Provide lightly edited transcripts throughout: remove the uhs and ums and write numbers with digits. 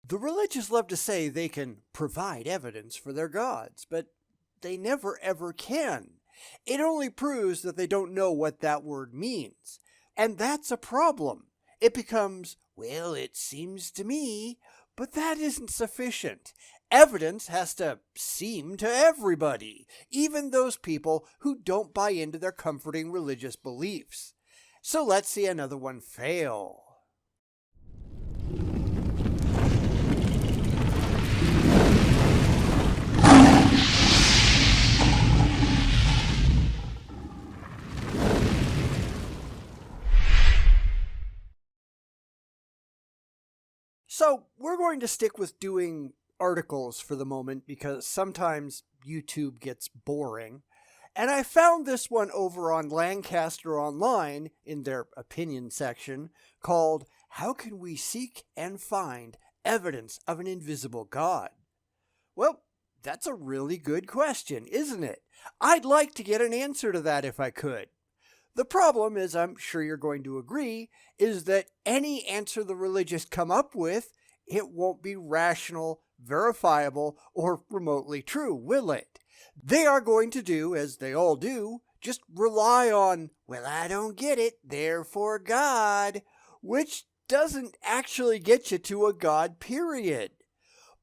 The religious love to say they can provide evidence for their gods, but they never ever can. It only proves that they don't know what that word means. And that's a problem. It becomes, well, it seems to me, but that isn't sufficient. Evidence has to seem to everybody, even those people who don't buy into their comforting religious beliefs. So let's see another one fail. So we're going to stick with doing articles for the moment because sometimes YouTube gets boring. And I found this one over on Lancaster Online in their opinion section called How Can We Seek and Find Evidence of an Invisible God? Well, that's a really good question, isn't it? I'd like to get an answer to that if I could. The problem, as I'm sure you're going to agree, is that any answer the religious come up with, it won't be rational, verifiable, or remotely true, will it? They are going to do, as they all do, just rely on, well, I don't get it, therefore God, which doesn't actually get you to a God, period.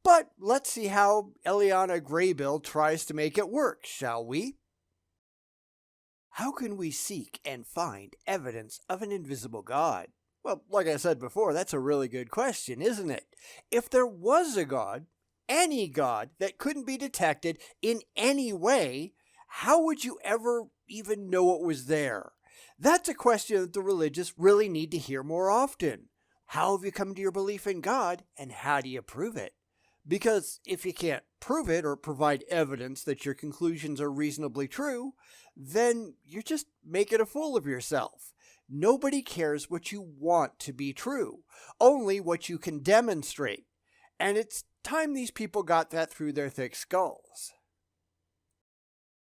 But let's see how Eliana Graybill tries to make it work, shall we? How can we seek and find evidence of an invisible God? Well, like I said before, that's a really good question, isn't it? If there was a God, any God that couldn't be detected in any way, how would you ever even know it was there? That's a question that the religious really need to hear more often. How have you come to your belief in God, and how do you prove it? Because if you can't prove it or provide evidence that your conclusions are reasonably true, then you're just making a fool of yourself. Nobody cares what you want to be true, only what you can demonstrate. And it's time these people got that through their thick skulls.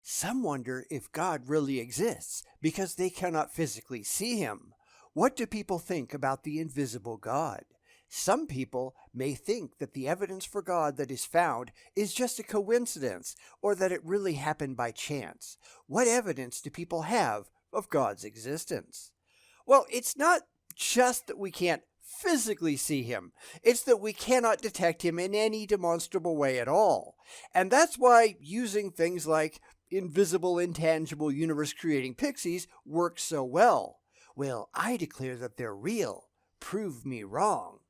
Some wonder if God really exists because they cannot physically see him. What do people think about the invisible God? Some people may think that the evidence for God that is found is just a coincidence or that it really happened by chance. What evidence do people have of God's existence? Well, it's not just that we can't physically see him. It's that we cannot detect him in any demonstrable way at all. And that's why using things like invisible, intangible, universe-creating pixies works so well. Well, I declare that they're real. Prove me wrong.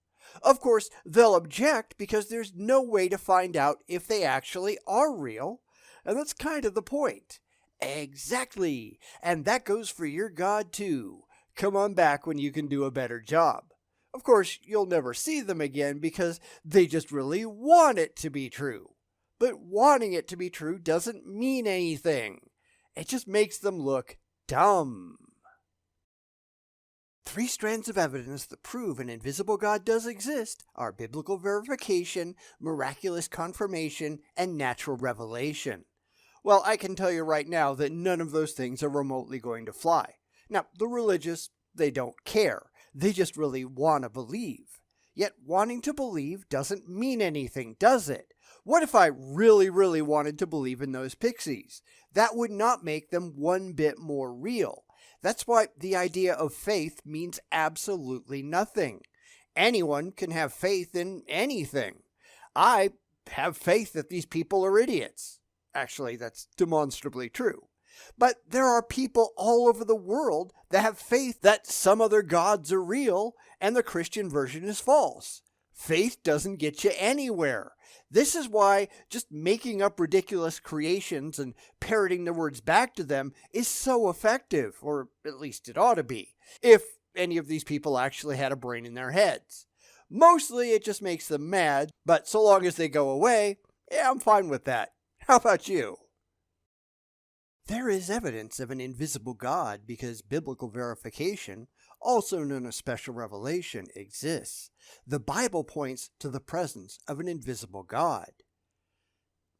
Of course, they'll object because there's no way to find out if they actually are real. And that's kind of the point. Exactly. And that goes for your God too. Come on back when you can do a better job. Of course, you'll never see them again because they just really want it to be true. But wanting it to be true doesn't mean anything. It just makes them look dumb. 3 strands of evidence that prove an invisible God does exist are biblical verification, miraculous confirmation, and natural revelation. Well, I can tell you right now that none of those things are remotely going to fly. Now, the religious, they don't care. They just really want to believe. Yet wanting to believe doesn't mean anything, does it? What if I really, really wanted to believe in those pixies? That would not make them one bit more real. That's why the idea of faith means absolutely nothing. Anyone can have faith in anything. I have faith that these people are idiots. Actually, that's demonstrably true. But there are people all over the world that have faith that some other gods are real and the Christian version is false. Faith doesn't get you anywhere. This is why just making up ridiculous creations and parroting the words back to them is so effective, or at least it ought to be, if any of these people actually had a brain in their heads. Mostly it just makes them mad, but so long as they go away, yeah, I'm fine with that. How about you? There is evidence of an invisible God because biblical verification, also known as special revelation, exists. The Bible points to the presence of an invisible God.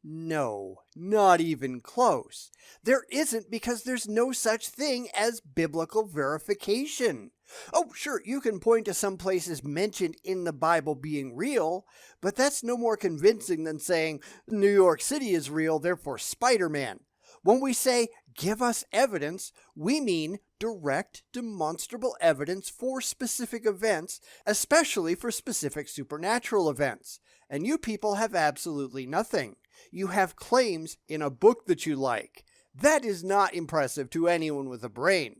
No, not even close. There isn't, because there's no such thing as biblical verification. Oh, sure, you can point to some places mentioned in the Bible being real, but that's no more convincing than saying New York City is real, therefore Spider-Man. When we say, give us evidence, we mean direct, demonstrable evidence for specific events, especially for specific supernatural events. And you people have absolutely nothing. You have claims in a book that you like. That is not impressive to anyone with a brain.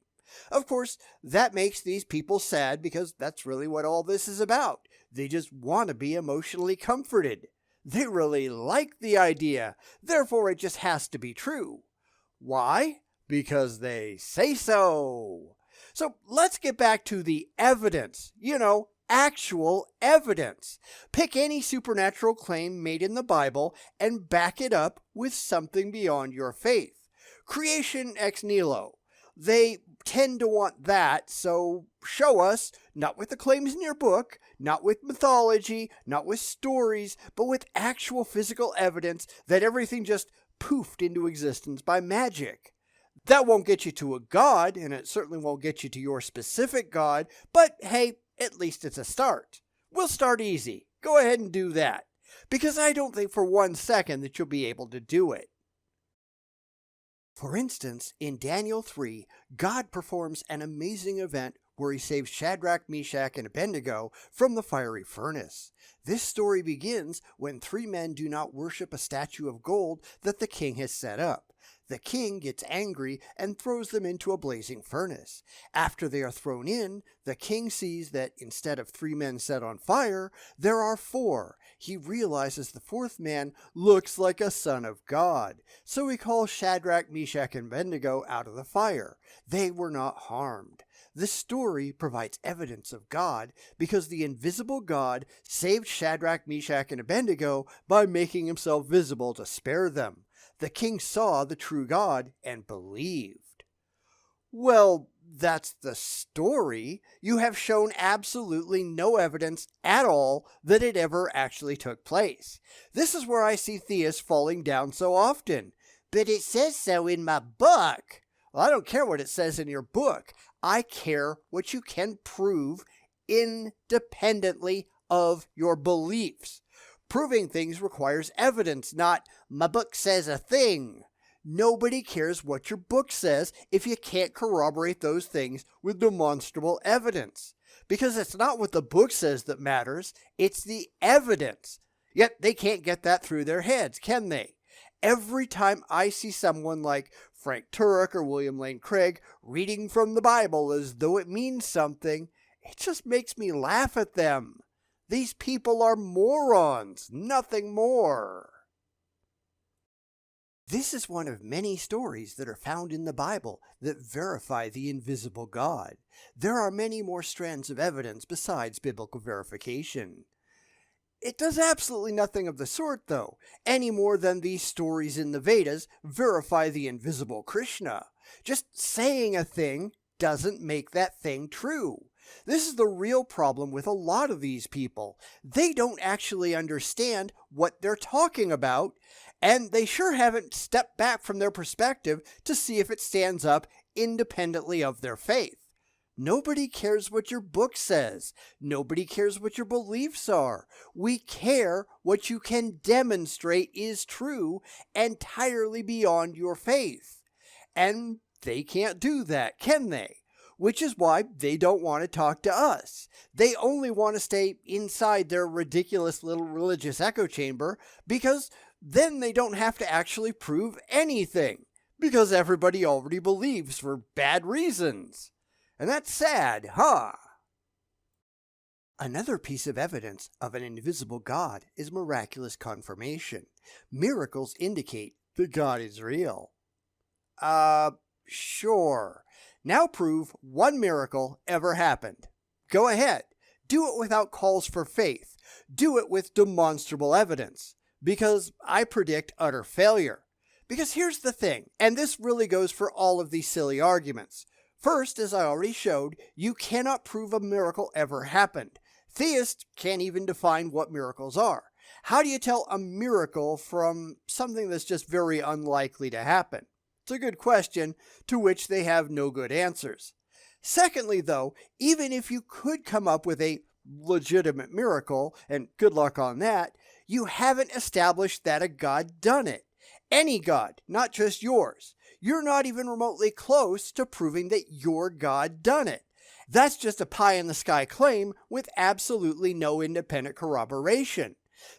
Of course, that makes these people sad, because that's really what all this is about. They just want to be emotionally comforted. They really like the idea, therefore it just has to be true. Why? Because they say so. So let's get back to the evidence. Actual evidence. Pick any supernatural claim made in the Bible and back it up with something beyond your faith. Creation ex nihilo. They tend to want that, so show us, not with the claims in your book, not with mythology, not with stories, but with actual physical evidence that everything just poofed into existence by magic. That won't get you to a god, and it certainly won't get you to your specific god, but hey, at least it's a start. We'll start easy. Go ahead and do that, because I don't think for 1 second that you'll be able to do it. For instance, in Daniel 3, God performs an amazing event where he saves Shadrach, Meshach, and Abednego from the fiery furnace. This story begins when 3 men do not worship a statue of gold that the king has set up. The king gets angry and throws them into a blazing furnace. After they are thrown in, the king sees that instead of 3 men set on fire, there are 4. He realizes the 4th man looks like a son of God. So he calls Shadrach, Meshach, and Abednego out of the fire. They were not harmed. This story provides evidence of God because the invisible God saved Shadrach, Meshach, and Abednego by making himself visible to spare them. The king saw the true God and believed. Well, that's the story. You have shown absolutely no evidence at all that it ever actually took place. This is where I see theists falling down so often. But it says so in my book. Well, I don't care what it says in your book. I care what you can prove independently of your beliefs. Proving things requires evidence, not my book says a thing. Nobody cares what your book says if you can't corroborate those things with demonstrable evidence. Because it's not what the book says that matters, it's the evidence. Yet they can't get that through their heads, can they? Every time I see someone like Frank Turek or William Lane Craig reading from the Bible as though it means something, it just makes me laugh at them. These people are morons, nothing more. This is one of many stories that are found in the Bible that verify the invisible God. There are many more strands of evidence besides biblical verification. It does absolutely nothing of the sort, though, any more than these stories in the Vedas verify the invisible Krishna. Just saying a thing doesn't make that thing true. This is the real problem with a lot of these people. They don't actually understand what they're talking about, and they sure haven't stepped back from their perspective to see if it stands up independently of their faith. Nobody cares what your book says. Nobody cares what your beliefs are. We care what you can demonstrate is true entirely beyond your faith. And they can't do that, can they? Which is why they don't want to talk to us. They only want to stay inside their ridiculous little religious echo chamber, because then they don't have to actually prove anything, because everybody already believes for bad reasons. And that's sad, huh? Another piece of evidence of an invisible God is miraculous confirmation. Miracles indicate that God is real. Sure. Now prove 1 miracle ever happened. Go ahead. Do it without calls for faith. Do it with demonstrable evidence. Because I predict utter failure. Because here's the thing, and this really goes for all of these silly arguments. First, as I already showed, you cannot prove a miracle ever happened. Theists can't even define what miracles are. How do you tell a miracle from something that's just very unlikely to happen? It's a good question to which they have no good answers. Secondly, though, even if you could come up with a legitimate miracle, and good luck on that, you haven't established that a God done it. Any God, not just yours. You're not even remotely close to proving that your God done it. That's just a pie-in-the-sky claim with absolutely no independent corroboration.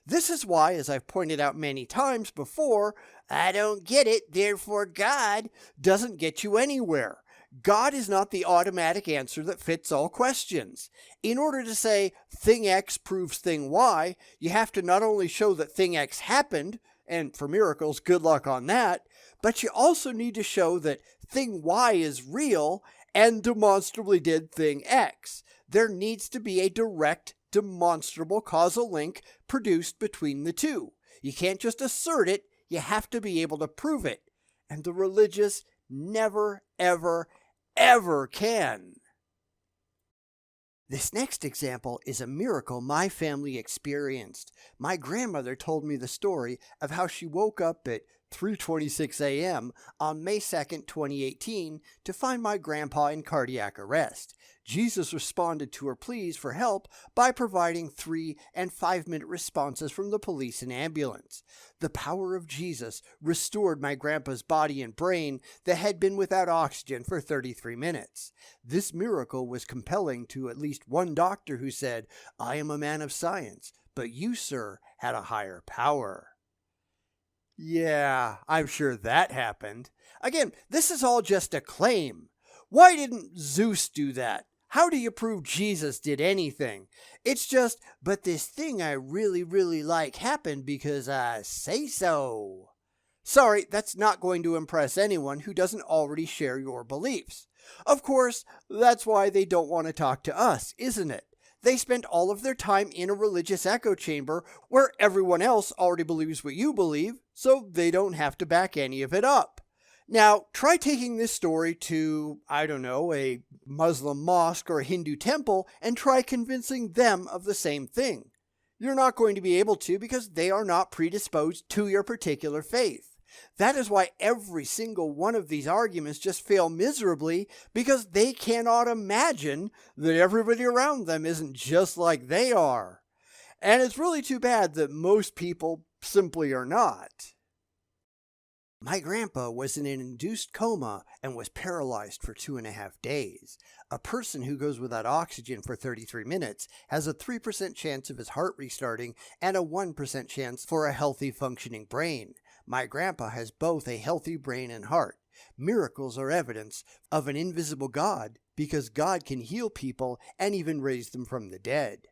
This is why, as I've pointed out many times before, I don't get it, therefore God doesn't get you anywhere. God is not the automatic answer that fits all questions. In order to say thing X proves thing Y, you have to not only show that thing X happened, and for miracles, good luck on that, but you also need to show that thing Y is real and demonstrably did thing X. There needs to be a direct, demonstrable causal link produced between the two. You can't just assert it, you have to be able to prove it. And the religious never, ever, ever can. This next example is a miracle my family experienced. My grandmother told me the story of how she woke up at 3:26 a.m. on May 2nd, 2018 to find my grandpa in cardiac arrest. Jesus responded to her pleas for help by providing 3- and 5-minute responses from the police and ambulance. The power of Jesus restored my grandpa's body and brain that had been without oxygen for 33 minutes. This miracle was compelling to at least one doctor who said, "I am a man of science, but you, sir, had a higher power." Yeah, I'm sure that happened. Again, this is all just a claim. Why didn't Zeus do that? How do you prove Jesus did anything? It's just, but this thing I really, really like happened because I say so. Sorry, that's not going to impress anyone who doesn't already share your beliefs. Of course, that's why they don't want to talk to us, isn't it? They spend all of their time in a religious echo chamber where everyone else already believes what you believe, so they don't have to back any of it up. Now, try taking this story to, I don't know, a Muslim mosque or a Hindu temple and try convincing them of the same thing. You're not going to be able to because they are not predisposed to your particular faith. That is why every single one of these arguments just fail miserably because they cannot imagine that everybody around them isn't just like they are. And it's really too bad that most people simply are not. My grandpa was in an induced coma and was paralyzed for 2.5 days. A person who goes without oxygen for 33 minutes has a 3% chance of his heart restarting and a 1% chance for a healthy functioning brain. My grandpa has both a healthy brain and heart. Miracles are evidence of an invisible God because God can heal people and even raise them from the dead.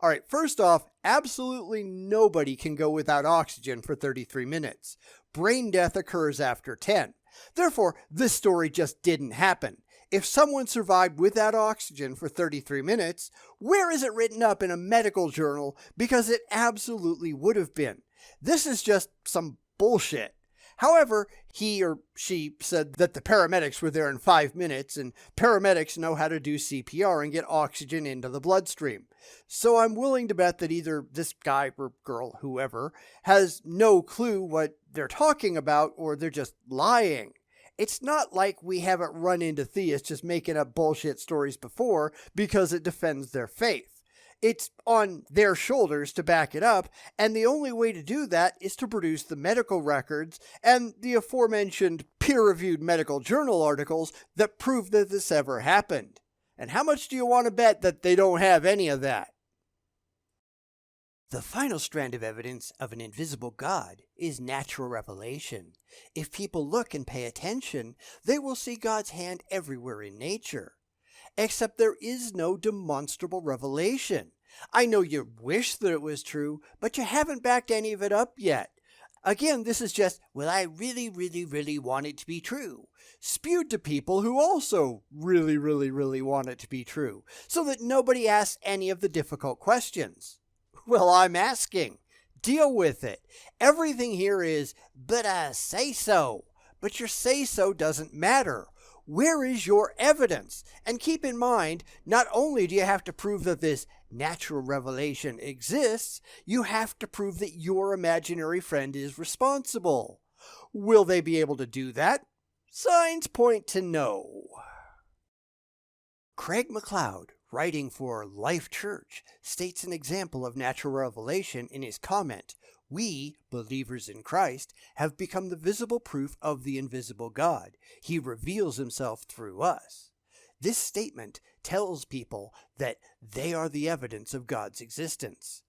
All right, first off, absolutely nobody can go without oxygen for 33 minutes. Brain death occurs after 10. Therefore, this story just didn't happen. If someone survived without oxygen for 33 minutes, where is it written up in a medical journal? Because it absolutely would have been. This is just some bullshit. However, he or she said that the paramedics were there in 5 minutes, and paramedics know how to do CPR and get oxygen into the bloodstream. So I'm willing to bet that either this guy or girl, whoever, has no clue what they're talking about, or they're just lying. It's not like we haven't run into theists just making up bullshit stories before because it defends their faith. It's on their shoulders to back it up, and the only way to do that is to produce the medical records and the aforementioned peer-reviewed medical journal articles that prove that this ever happened. And how much do you want to bet that they don't have any of that? The final strand of evidence of an invisible God is natural revelation. If people look and pay attention, they will see God's hand everywhere in nature. Except there is no demonstrable revelation. I know you wish that it was true, but you haven't backed any of it up yet. Again, this is just, well, I really, really, really want it to be true, spewed to people who also really, really, really want it to be true, so that nobody asks any of the difficult questions. Well, I'm asking. Deal with it. Everything here is, but I say so. But your say so doesn't matter. Where is your evidence? And keep in mind, not only do you have to prove that this natural revelation exists, you have to prove that your imaginary friend is responsible. Will they be able to do that? Signs point to no. Craig McLeod, writing for Life Church, states an example of natural revelation in his comment, "We, believers in Christ, have become the visible proof of the invisible God. He reveals himself through us." This statement tells people that they are the evidence of God's existence.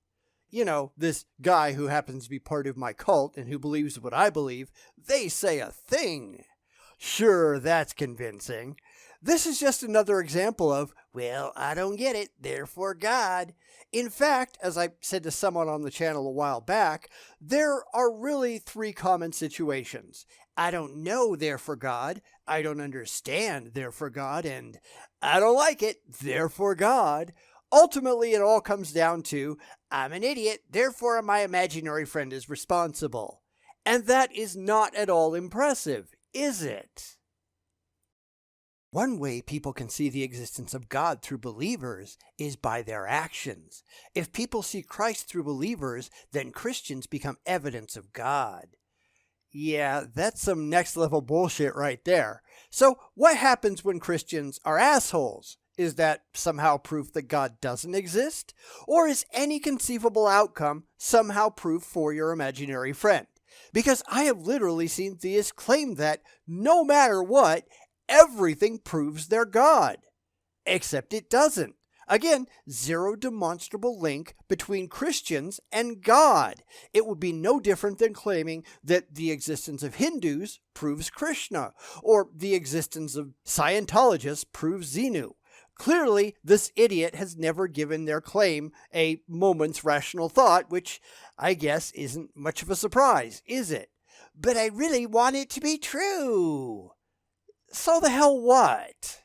You know, this guy who happens to be part of my cult and who believes what I believe, they say a thing. Sure, that's convincing. This is just another example of, well, I don't get it, therefore God. In fact, as I said to someone on the channel a while back, there are really three common situations. I don't know, therefore God. I don't understand, therefore God. And I don't like it, therefore God. Ultimately, it all comes down to, I'm an idiot, therefore my imaginary friend is responsible. And that is not at all impressive, is it? One way people can see the existence of God through believers is by their actions. If people see Christ through believers, then Christians become evidence of God. Yeah, that's some next level bullshit right there. So what happens when Christians are assholes? Is that somehow proof that God doesn't exist? Or is any conceivable outcome somehow proof for your imaginary friend? Because I have literally seen theists claim that no matter what, everything proves they're God. Except it doesn't. Again, zero demonstrable link between Christians and God. It would be no different than claiming that the existence of Hindus proves Krishna, or the existence of Scientologists proves Xenu. Clearly, this idiot has never given their claim a moment's rational thought, which I guess isn't much of a surprise, is it? But I really want it to be true. So the hell what?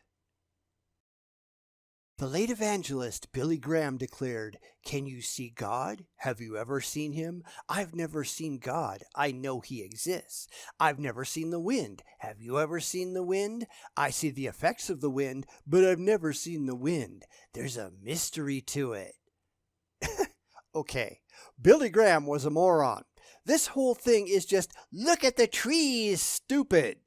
The late evangelist Billy Graham declared, "Can you see God? Have you ever seen him? I've never seen God. I know he exists. I've never seen the wind. Have you ever seen the wind? I see the effects of the wind, but I've never seen the wind. There's a mystery to it." Okay, Billy Graham was a moron. This whole thing is just, look at the trees, stupid.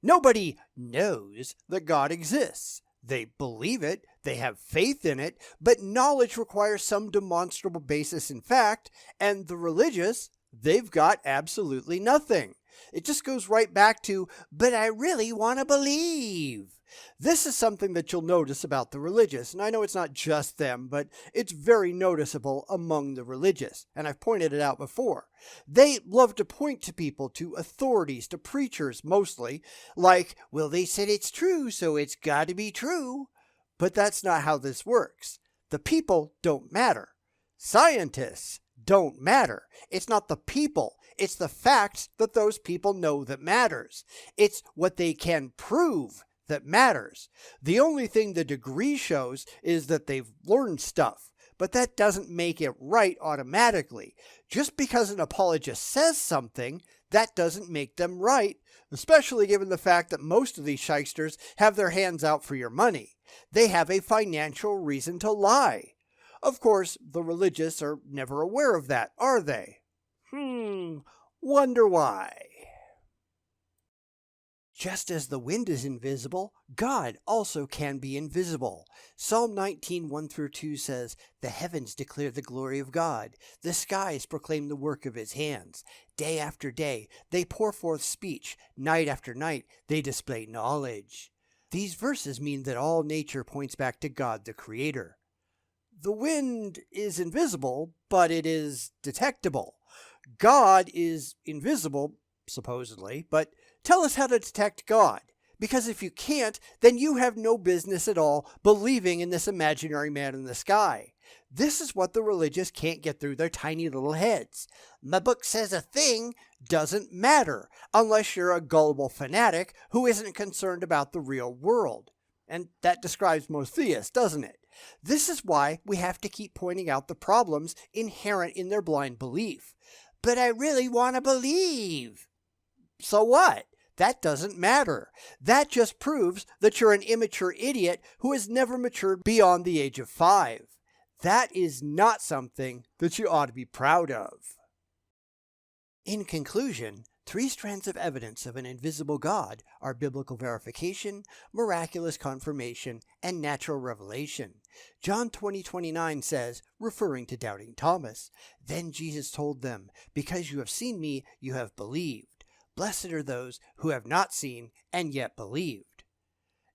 Nobody knows that God exists. They believe it, they have faith in it, but knowledge requires some demonstrable basis in fact, and the religious, they've got absolutely nothing. It just goes right back to, but I really want to believe. This is something that you'll notice about the religious, and I know it's not just them, but it's very noticeable among the religious, and I've pointed it out before. They love to point to people, to authorities, to preachers mostly, like, well, they said it's true, so it's got to be true. But that's not how this works. The people don't matter. Scientists don't matter. It's not the people. It's the facts that those people know that matters. It's what they can prove that matters. The only thing the degree shows is that they've learned stuff, but that doesn't make it right automatically. Just because an apologist says something, that doesn't make them right, especially given the fact that most of these shysters have their hands out for your money. They have a financial reason to lie. Of course, the religious are never aware of that, are they? Wonder why. Just as the wind is invisible, God also can be invisible. Psalm 19, 1-2 says, "The heavens declare the glory of God. The skies proclaim the work of his hands. Day after day, they pour forth speech. Night after night, they display knowledge." These verses mean that all nature points back to God the Creator. The wind is invisible, but it is detectable. God is invisible, supposedly, but tell us how to detect God. Because if you can't, then you have no business at all believing in this imaginary man in the sky. This is what the religious can't get through their tiny little heads. My book says a thing doesn't matter unless you're a gullible fanatic who isn't concerned about the real world. And that describes most theists, doesn't it? This is why we have to keep pointing out the problems inherent in their blind belief. But I really want to believe. So what? That doesn't matter. That just proves that you're an immature idiot who has never matured beyond the age of 5. That is not something that you ought to be proud of. In conclusion, 3 strands of evidence of an invisible God are biblical verification, miraculous confirmation, and natural revelation. John 20:29 says, referring to doubting Thomas, "Then Jesus told them, 'Because you have seen me, you have believed. Blessed are those who have not seen and yet believed.'"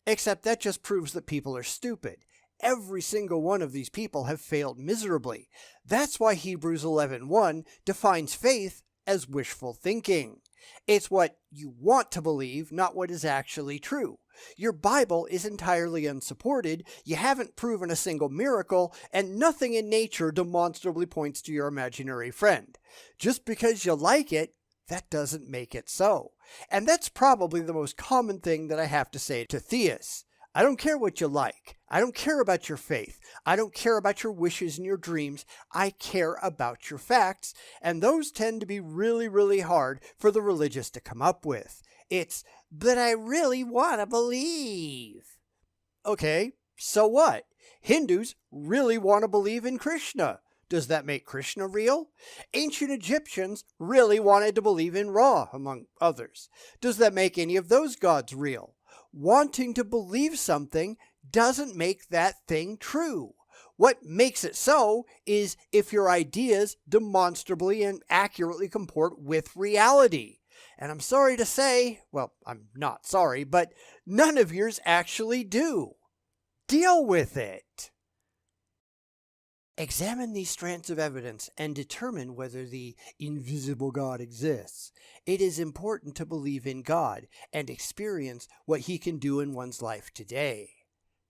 Except that just proves that people are stupid. Every single one of these people have failed miserably. That's why Hebrews 11:1 defines faith as wishful thinking. It's what you want to believe, not what is actually true. Your Bible is entirely unsupported, you haven't proven a single miracle, and nothing in nature demonstrably points to your imaginary friend. Just because you like it, that doesn't make it so. And that's probably the most common thing that I have to say to theists. I don't care what you like. I don't care about your faith. I don't care about your wishes and your dreams. I care about your facts, and those tend to be really, really hard for the religious to come up with. It's, but I really want to believe. Okay, so what? Hindus really want to believe in Krishna. Does that make Krishna real? Ancient Egyptians really wanted to believe in Ra, among others. Does that make any of those gods real? Wanting to believe something doesn't make that thing true. What makes it so is if your ideas demonstrably and accurately comport with reality. And I'm sorry to say, well, I'm not sorry, but none of yours actually do. Deal with it. Examine these strands of evidence and determine whether the invisible God exists. It is important to believe in God and experience what He can do in one's life today.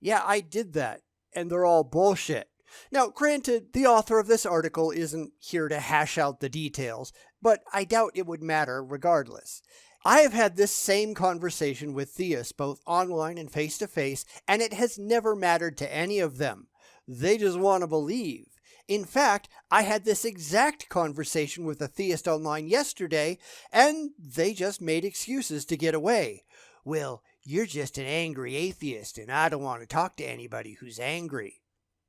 Yeah, I did that, and they're all bullshit. Now, granted, the author of this article isn't here to hash out the details, but I doubt it would matter regardless. I have had this same conversation with theists both online and face-to-face, and it has never mattered to any of them. They just want to believe. In fact, I had this exact conversation with a theist online yesterday, and they just made excuses to get away. Well, you're just an angry atheist, and I don't want to talk to anybody who's angry.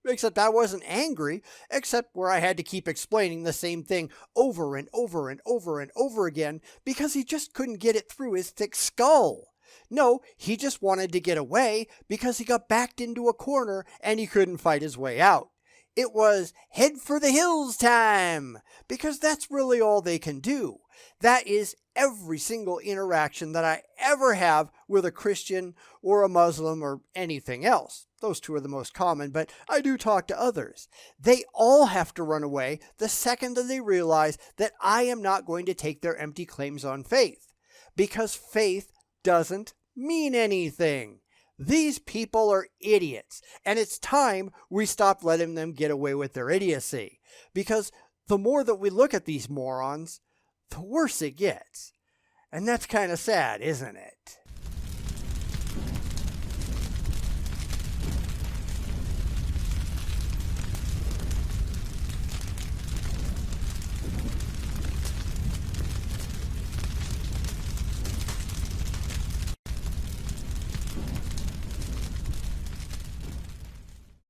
Except I wasn't angry, except where I had to keep explaining the same thing over and over and over and over again because he just couldn't get it through his thick skull. No, he just wanted to get away because he got backed into a corner and he couldn't fight his way out. It was head for the hills time, because that's really all they can do. That is every single interaction that I ever have with a Christian or a Muslim or anything else. Those two are the most common, but I do talk to others. They all have to run away the second that they realize that I am not going to take their empty claims on faith, because faith doesn't mean anything. These people are idiots, and it's time we stop letting them get away with their idiocy, because the more that we look at these morons, the worse it gets. And that's kind of sad, isn't it?